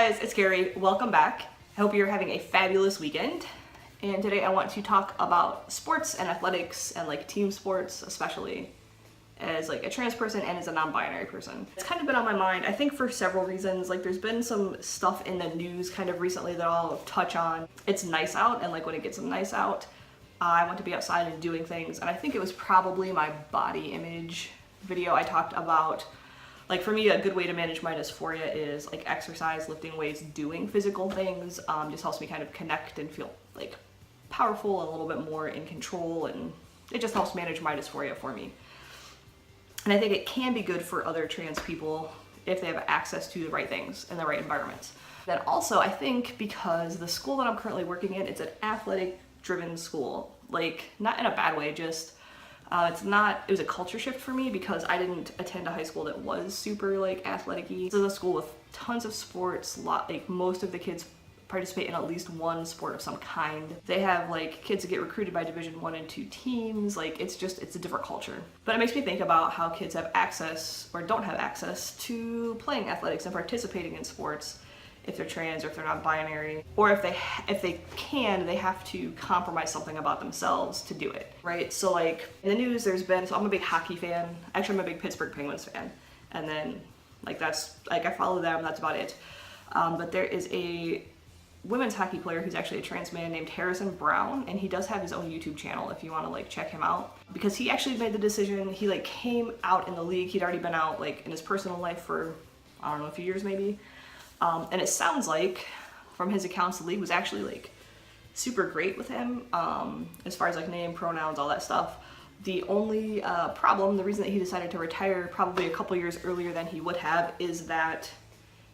guys, it's Carrie. Welcome back. I hope you're having a fabulous weekend. And today I want to talk about sports and athletics and like team sports, especially as like a trans person and as a non-binary person. It's kind of been on my mind, I think for several reasons. Like there's been some stuff in the news kind of recently that I'll touch on. It's nice out, and like when it gets nice out, I want to be outside and doing things. And I think it was probably my body image video I talked about. Like for me, a good way to manage my dysphoria is like exercise, lifting weights, doing physical things. Just helps me kind of connect and feel like powerful and a little bit more in control, and it just helps manage my dysphoria for me. And I think it can be good for other trans people if they have access to the right things and the right environments. Then also, I think because the school that I'm currently working in, it's an athletic driven school. Like not in a bad way, just it was a culture shift for me because I didn't attend a high school that was super like athletic-y. This is a school with tons of sports, like most of the kids participate in at least one sport of some kind. They have like kids that get recruited by Division 1 and 2 teams. Like it's a different culture. But it makes me think about how kids have access or don't have access to playing athletics and participating in sports if they're trans or if they're not binary, or if they can, they have to compromise something about themselves to do it, right? So like in the news so I'm a big hockey fan. Actually, I'm a big Pittsburgh Penguins fan. And then like that's like I follow them, that's about it. But there is a women's hockey player who's actually a trans man named Harrison Brown, and he does have his own YouTube channel if you want to like check him out, because he actually made the decision. He like came out in the league. He'd already been out like in his personal life for I don't know, a few years maybe. And it sounds like from his accounts the league was actually like super great with him as far as like name, pronouns, all that stuff. The only the reason that he decided to retire probably a couple years earlier than he would have is that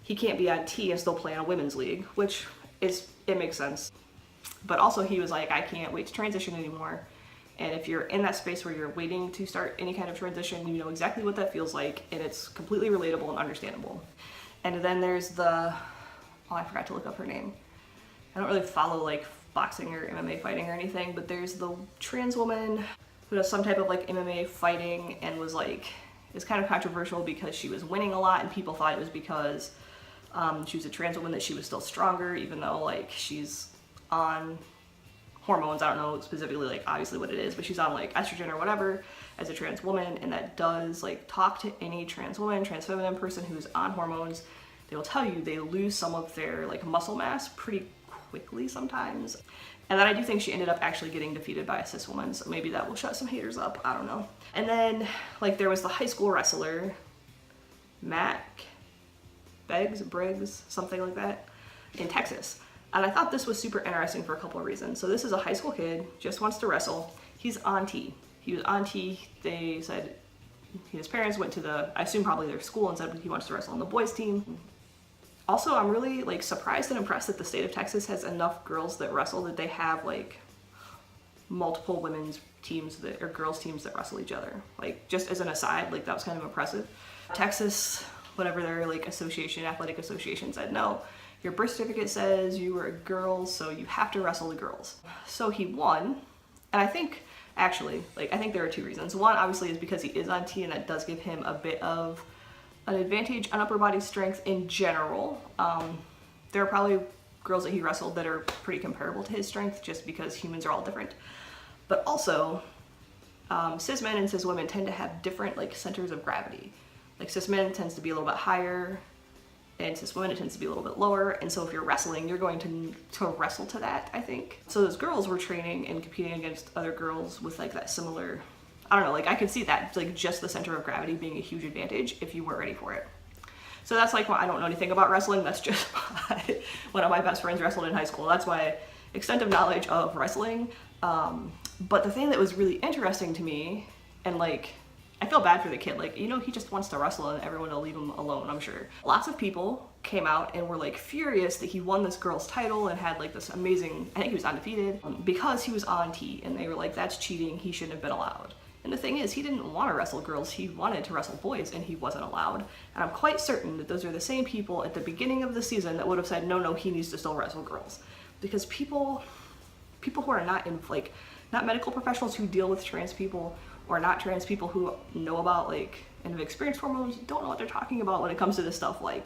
he can't be on T and still play in a women's league, which it makes sense. But also he was like, I can't wait to transition anymore. And if you're in that space where you're waiting to start any kind of transition, you know exactly what that feels like, and it's completely relatable and understandable. And then there's I forgot to look up her name. I don't really follow like boxing or MMA fighting or anything, but there's the trans woman who does some type of like MMA fighting and was like, it's kind of controversial because she was winning a lot and people thought it was because she was a trans woman that she was still stronger, even though like she's on hormones. I don't know specifically like obviously what it is, but she's on like estrogen or whatever as a trans woman, and that does like talk to any trans woman, trans feminine person who's on hormones. They will tell you they lose some of their like muscle mass pretty quickly sometimes. And then I do think she ended up actually getting defeated by a cis woman, so maybe that will shut some haters up, I don't know. And then like there was the high school wrestler Mac Briggs, something like that, in Texas. And I thought this was super interesting for a couple of reasons. So this is a high school kid, just wants to wrestle. He's on T. He was on T. They said his parents went to I assume probably their school, and said he wants to wrestle on the boys team. Also, I'm really like surprised and impressed that the state of Texas has enough girls that wrestle that they have like multiple women's teams or girls teams that wrestle each other. Like just as an aside, like that was kind of impressive. Texas, whatever their like athletic association said, no, your birth certificate says you were a girl, so you have to wrestle the girls. So he won, and I think there are two reasons. One, obviously, is because he is on T, and that does give him a bit of an advantage on upper body strength in general. There are probably girls that he wrestled that are pretty comparable to his strength, just because humans are all different. But also, cis men and cis women tend to have different like centers of gravity. Like cis men tends to be a little bit higher, and cis women it tends to be a little bit lower. And so if you're wrestling, you're going to wrestle to that, I think. So those girls were training and competing against other girls with like that similar, I don't know, like I could see that, like just the center of gravity being a huge advantage if you weren't ready for it. So that's like, I don't know anything about wrestling. That's just one of my best friends wrestled in high school. That's my extent of knowledge of wrestling. But the thing that was really interesting to me, and like, I feel bad for the kid, like, you know, he just wants to wrestle and everyone will leave him alone, I'm sure. Lots of people came out and were like furious that he won this girl's title and had like this amazing, I think he was undefeated, because he was on T, and they were like, that's cheating, he shouldn't have been allowed. And the thing is, he didn't want to wrestle girls, he wanted to wrestle boys, and he wasn't allowed. And I'm quite certain that those are the same people at the beginning of the season that would have said, no, he needs to still wrestle girls. Because people who are not in like, not medical professionals who deal with trans people, or not trans people who know about like and have experienced hormones, don't know what they're talking about when it comes to this stuff. Like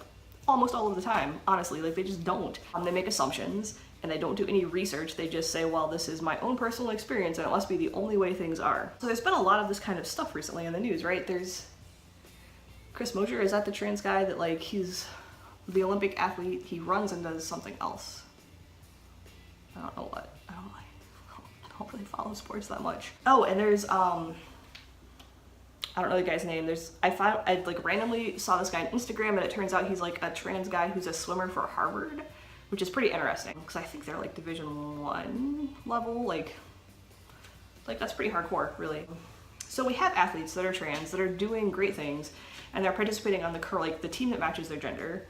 almost all of the time, honestly. Like, they just don't. They make assumptions and they don't do any research. They just say, well, this is my own personal experience and it must be the only way things are. So there's been a lot of this kind of stuff recently in the news, right? There's Chris Mosier, is that the trans guy that, like, he's the Olympic athlete, he runs and does something else. I don't know what. I don't really follow sports that much. Oh, and there's I don't know the guy's name. I like randomly saw this guy on Instagram and it turns out he's like a trans guy who's a swimmer for Harvard, which is pretty interesting because I think they're like Division 1 level, like that's pretty hardcore, really. So we have athletes that are trans that are doing great things and they're participating on the team that matches their gender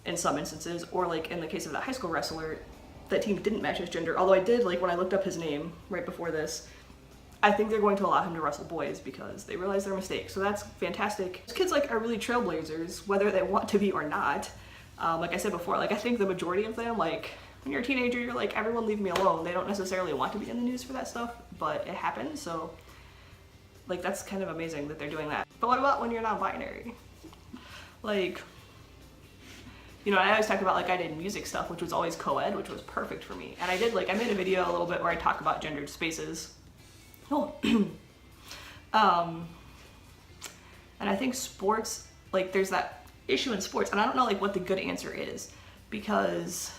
in some instances, or like in the case of that high school wrestler, that team didn't match his gender. Although I did, like, when I looked up his name right before this, I think they're going to allow him to wrestle boys because they realize their mistake. So that's fantastic. Those kids, like, are really trailblazers, whether they want to be or not. Like I said before, like, I think the majority of them, like, when you're a teenager, you're like, everyone leave me alone. They don't necessarily want to be in the news for that stuff, but it happens. So, like, that's kind of amazing that they're doing that. But what about when you're non-binary? Like, you know, I always talk about, like, I did music stuff, which was always co-ed, which was perfect for me. And I did, like, I made a video a little bit where I talk about gendered spaces. Oh. And I think sports, like, there's that issue in sports, and I don't know, like, what the good answer is, because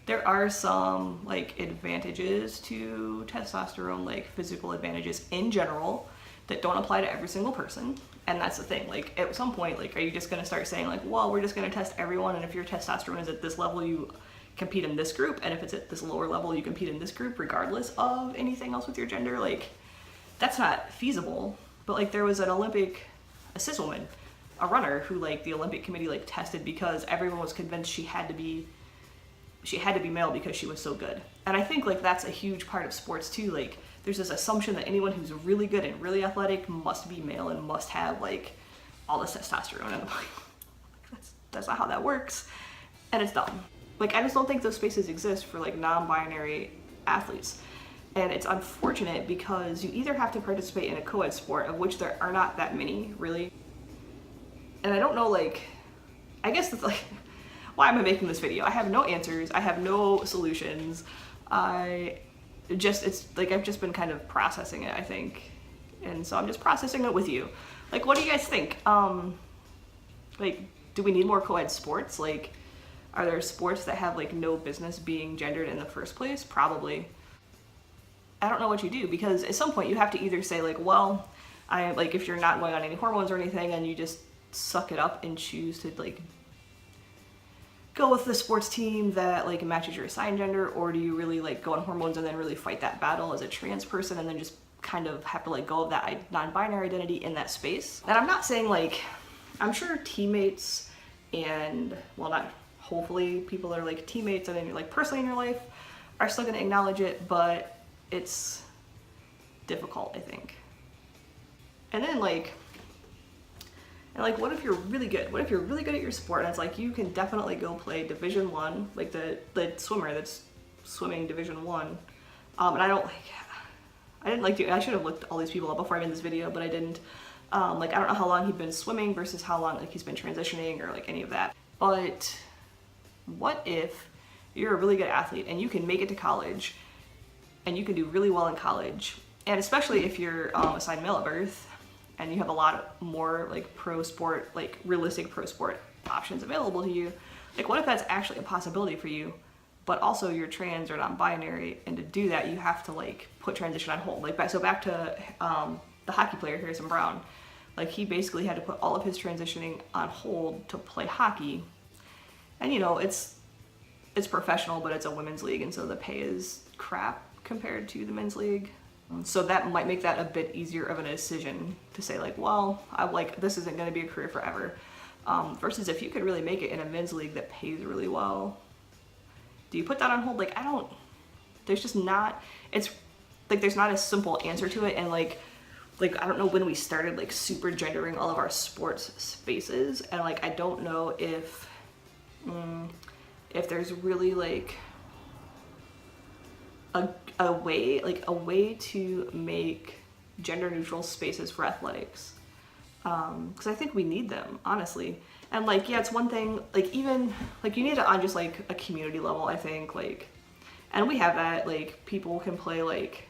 there are some, like, advantages to testosterone, like, physical advantages in general, that don't apply to every single person. And that's the thing, like, at some point, like, are you just gonna start saying, like, well, we're just gonna test everyone, and if your testosterone is at this level, you compete in this group, and if it's at this lower level, you compete in this group, regardless of anything else with your gender? Like, that's not feasible. But, like, there was a cis woman, a runner, who, like, the Olympic committee, like, tested because everyone was convinced she had to be male because she was so good. And I think, like, that's a huge part of sports too. Like, there's this assumption that anyone who's really good and really athletic must be male and must have, like, all this testosterone in the body. That's not how that works, and it's dumb. Like, I just don't think those spaces exist for, like, non-binary athletes. And it's unfortunate because you either have to participate in a co-ed sport, of which there are not that many, really. And I don't know, like, I guess that's, like, why am I making this video? I have no answers, I have no solutions. It's like, I've just been kind of processing it, I think. And so I'm just processing it with you. Like, what do you guys think? Like, do we need more co-ed sports? Like, are there sports that have, like, no business being gendered in the first place? Probably. I don't know what you do, because at some point you have to either say, like, well, if you're not going on any hormones or anything and you just suck it up and choose to, like, go with the sports team that, like, matches your assigned gender, or do you really, like, go on hormones and then really fight that battle as a trans person and then just kind of have to let go of that non-binary identity in that space? And I'm not saying, like, I'm sure teammates and, well, not hopefully people that are, like, teammates and then you're, like, personally in your life are still gonna acknowledge it, but it's difficult, I think. And then, like, what if you're really good? What if you're really good at your sport and it's like you can definitely go play Division 1, like the swimmer that's swimming Division 1. And I should have looked all these people up before I made this video, but I didn't. Like, I don't know how long he'd been swimming versus how long, like, he's been transitioning or, like, any of that. But what if you're a really good athlete and you can make it to college and you can do really well in college, and especially if you're assigned male at birth and you have a lot more, like, pro sport, like, realistic pro sport options available to you, like, what if that's actually a possibility for you, but also you're trans or non-binary, and to do that you have to, like, put transition on hold. Like, back to the hockey player Harrison Brown. Like, he basically had to put all of his transitioning on hold to play hockey. And, you know, it's professional, but it's a women's league, and so the pay is crap compared to the men's league. So that might make that a bit easier of a decision to say, like, well, this isn't going to be a career forever. Versus if you could really make it in a men's league that pays really well, do you put that on hold? Like, there's just not, it's like, there's not a simple answer to it. And like, I don't know when we started, like, super gendering all of our sports spaces. And, like, I don't know if there's really, like, a way to make gender neutral spaces for athletics. because I think we need them, honestly. And like, yeah, it's one thing, like even like you need it on just like a community level, I think, like, and we have that, like people can play like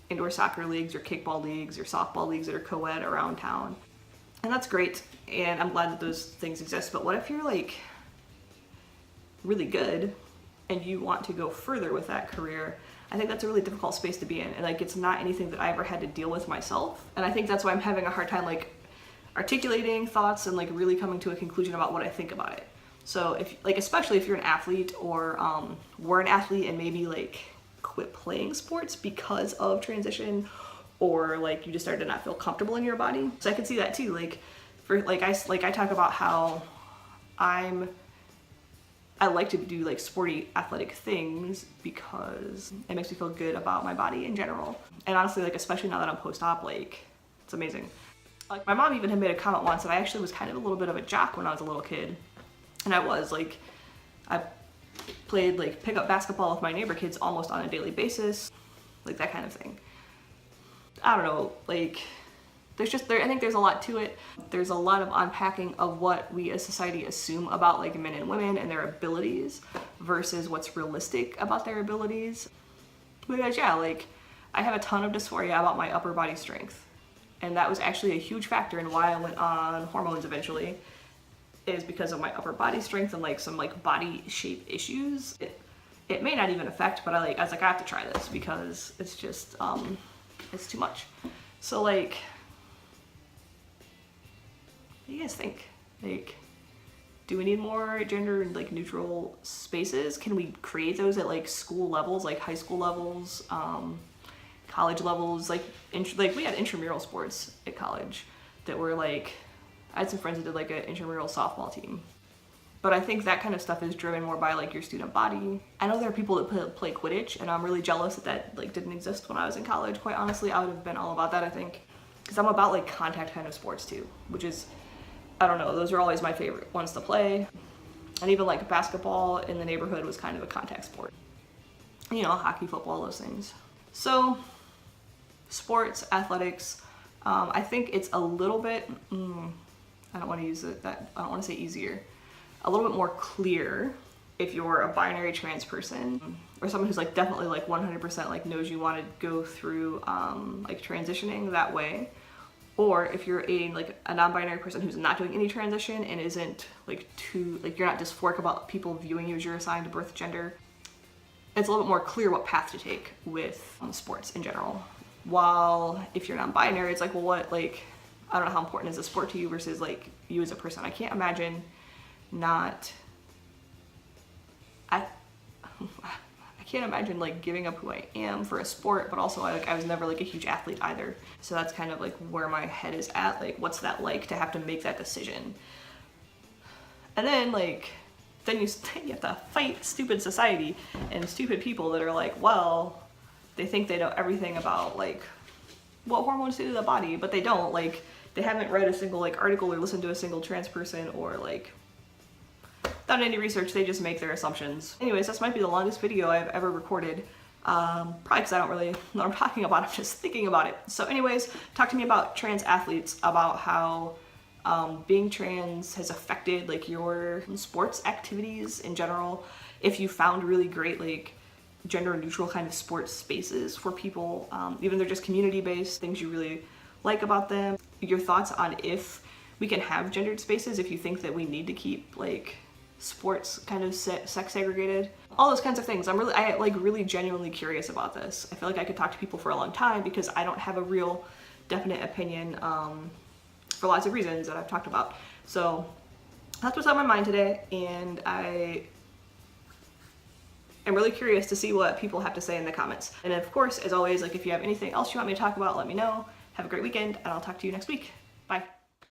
indoor soccer leagues or kickball leagues or softball leagues that are co-ed around town, and that's great, and I'm glad that those things exist. But what if you're like really good and you want to go further with that career? I think that's a really difficult space to be in, and like it's not anything that I ever had to deal with myself, and I think that's why I'm having a hard time like articulating thoughts and like really coming to a conclusion about what I think about it. So if like, especially if you're an athlete or were an athlete and maybe like quit playing sports because of transition, or like you just started to not feel comfortable in your body, so I can see that too. Like for like I talk about how I like to do like sporty athletic things because it makes me feel good about my body in general. And honestly, like especially now that I'm post-op, like it's amazing. Like my mom even had made a comment once that I actually was kind of a little bit of a jock when I was a little kid. And I was like, I played like pickup basketball with my neighbor kids almost on a daily basis, like that kind of thing. I don't know, like I think there's a lot to it. There's a lot of unpacking of what we as society assume about like men and women and their abilities versus what's realistic about their abilities. Because yeah, like I have a ton of dysphoria about my upper body strength. And that was actually a huge factor in why I went on hormones eventually, is because of my upper body strength and like some like body shape issues. It may not even affect, but I was like, I have to try this because it's just, it's too much. So like, what do you guys think? Like, do we need more gender like neutral spaces? Can we create those at like school levels, like high school levels? College levels, like we had intramural sports at college that were like, I had some friends that did like an intramural softball team, but I think that kind of stuff is driven more by like your student body. I know there are people that play Quidditch, and I'm really jealous that like didn't exist when I was in college. Quite honestly, I would have been all about that, I think, because I'm about like contact kind of sports too, which is, I don't know, those are always my favorite ones to play. And even like basketball in the neighborhood was kind of a contact sport, you know, hockey, football, those things. So sports, athletics, I think it's a little bit, I don't want to use it, I don't want to say easier, a little bit more clear if you're a binary trans person or someone who's like definitely like 100% like knows you want to go through like transitioning that way, or if you're a non-binary person who's not doing any transition and isn't like too, like you're not dysphoric about people viewing you as your assigned birth gender. It's a little bit more clear what path to take with sports in general. While if you're non-binary, it's like, well, what, like, I don't know how important is a sport to you versus like you as a person. I can't imagine I can't imagine like giving up who I am for a sport, but also I was never like a huge athlete either. So that's kind of like where my head is at, like what's that like to have to make that decision? And then like, then you have to fight stupid society and stupid people that are like, well, they think they know everything about like what hormones do to the body, but they don't. Like they haven't read a single like article or listened to a single trans person or like done any research. They just make their assumptions. Anyways, this might be the longest video I've ever recorded. Probably because I don't really know what I'm talking about. I'm just thinking about it. So anyways, talk to me about trans athletes, about how being trans has affected like your sports activities in general. If you found really great like gender neutral kind of sports spaces for people, even they're just community based, things you really like about them. Your thoughts on if we can have gendered spaces, if you think that we need to keep like sports kind of sex segregated, all those kinds of things. I'm really genuinely curious about this. I feel like I could talk to people for a long time because I don't have a real definite opinion for lots of reasons that I've talked about. So that's what's on my mind today, and I'm really curious to see what people have to say in the comments. And of course, as always, like if you have anything else you want me to talk about, let me know. Have a great weekend, and I'll talk to you next week. Bye.